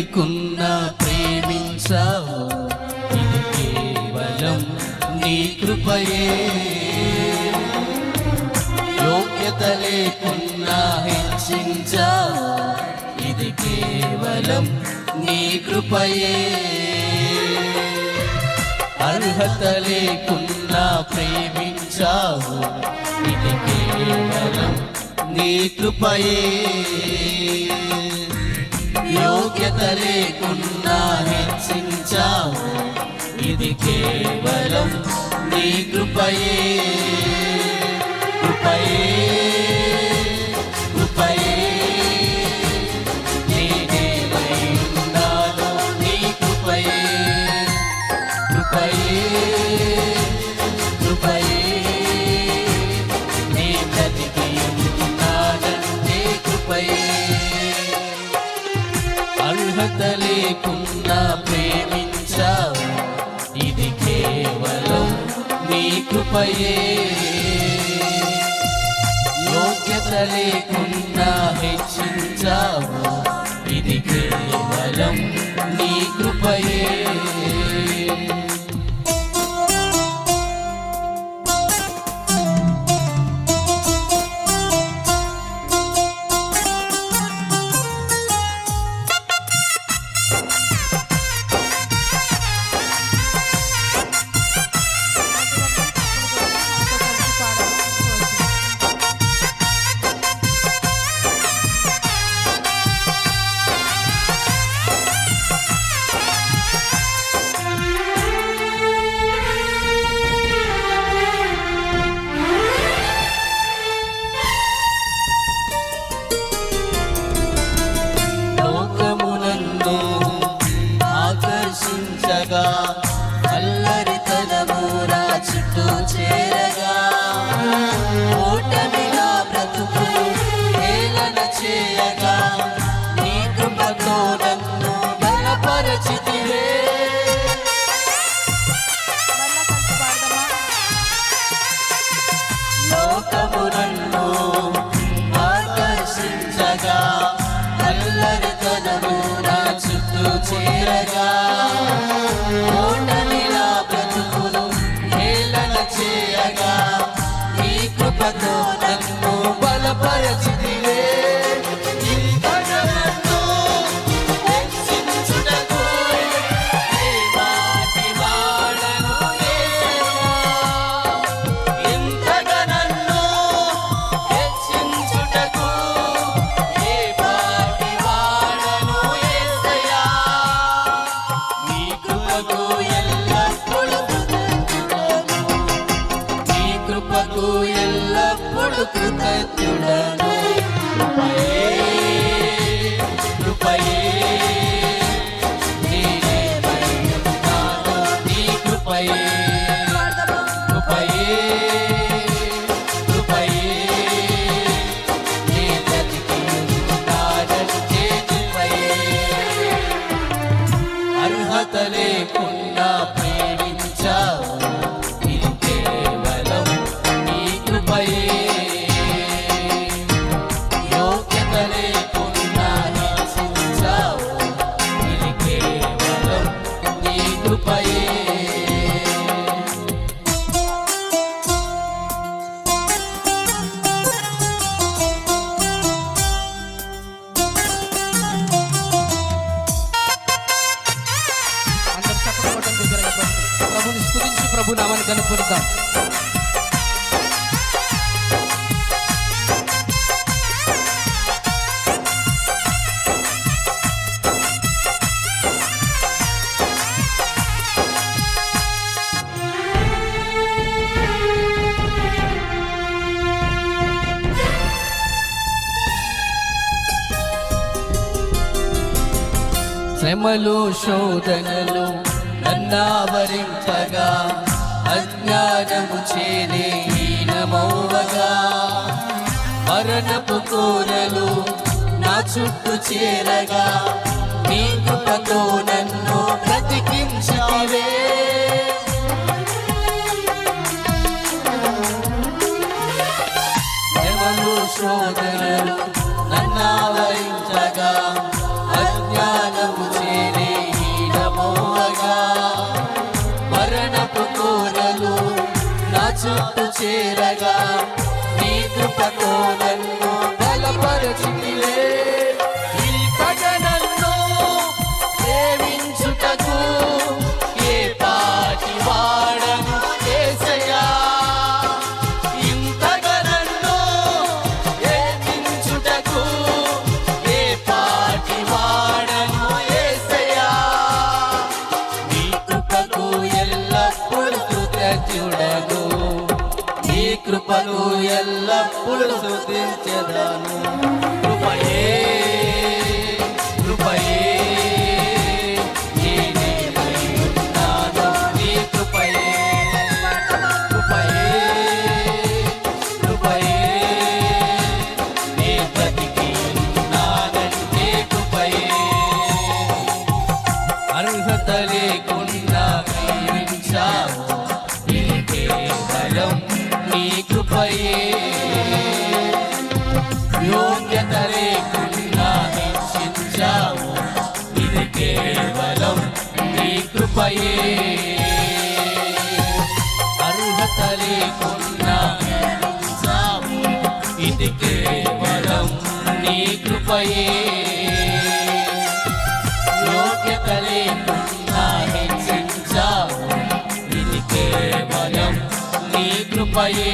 లేకున్నా ప్రేమించావు, ఇది కేవలం నీ కృపయే. యోగ్యత లేకున్నా హెచ్చించావు, ఇది కేవలం నీ కృపయే. అర్హత లేకున్నా ప్రేమించావు, ఇది కేవలం నీ కృపయే. యోగ్యత లేకున్నా హెచ్చించావు, ఇది కేవలం నీ కృపయే. కృపయే కృపయే నేనేలై ఉన్నాను నీ కృపయే. కృపయే కృపయే నీ బ్రతికి ఉన్నానంటే కృపయే. అర్హత లేకున్నా ప్రేమించావు, ఇది కేవలం నీ కృపయే. యోగ్యత లేకున్నా హెచ్చించావు, ఇది కేవలం నీ కృపయే. ఆకర్షించగా అల్లరితనము నా చుట్టూ చేరగా, ఓటమిగా బ్రతుకు హేళన చేయగా, నీ కృపతో నన్ను బలపరచితివే. లోకము నన్ను ఆకర్షించగా అల్లరితనము నా చుట్టూ చేరగా, ఓటమిలా బ్రతుకును హేళన చేయగా, నీ కృపతో నన్ను బలపరచితివే. కృపకు ఎల్లప్పుడు కృతజ్ఞుడను. కృపయే కృపయే నేనేలై ఉన్నాను నీ కృపయే. కృపయే కృపయే నీ బ్రతికి ఉన్నానంటే కృపయే. అర్హత లేకున్నా ప్రేమించావు, ఇది కేవలం నీ కృపయే. యోగ్యత లేకున్నా హెచ్చించావు, ఇది కేవలం నీ కృపయే. ప్రభుని స్తుతించి ప్రభు నామాన్ని కనపరుద్దాం. శ్రమలు శోధనలు నన్నావరించగా, అజ్ఞానము చేనే హీనమౌవగా, మరణపు కోరలు నా చుట్టూ చేరగా, నీ కృపతో నన్ను బ్రతికించితివే. శ్రమలు శోధనలు నన్నావరించగా, అజ్ఞానము చేరగా నీ కృపతో నన్ను బలపరచితివే. ఇంతగా నన్ను ప్రేమించుటకు ఏ పాటి వాడను యేసయ్యా. ఇంతగా నన్ను ప్రేమించుటకు ఏ పాటి వాడను యేసయ్యా. నీ కృపకు ఎల్లప్పుడూ కృతజ్ఞుడను, నీ కృపకు ఎల్లప్పుడూ స్తుతించెదను. కృపయే కృపయే నేనై ఉన్నాను, నీ కృపయే కృపయే కృపయే నే బ్రతికి ఉన్నానంటే కృపయే. అర్హత లేకున్నా ప్రేమించావు, ఇది కేవలం నీ కృపయే. యోగ్యత లేకున్నా హెచ్చించావు, ఇది కేవలం నీ కృపయే. అర్హత లేకున్నా హెచ్చించావు, ఇది కేవలం నీ కృపయే. యోగ్యత లేకున్నా హెచ్చించావు, ఇది కేవలం నీ కృపయే.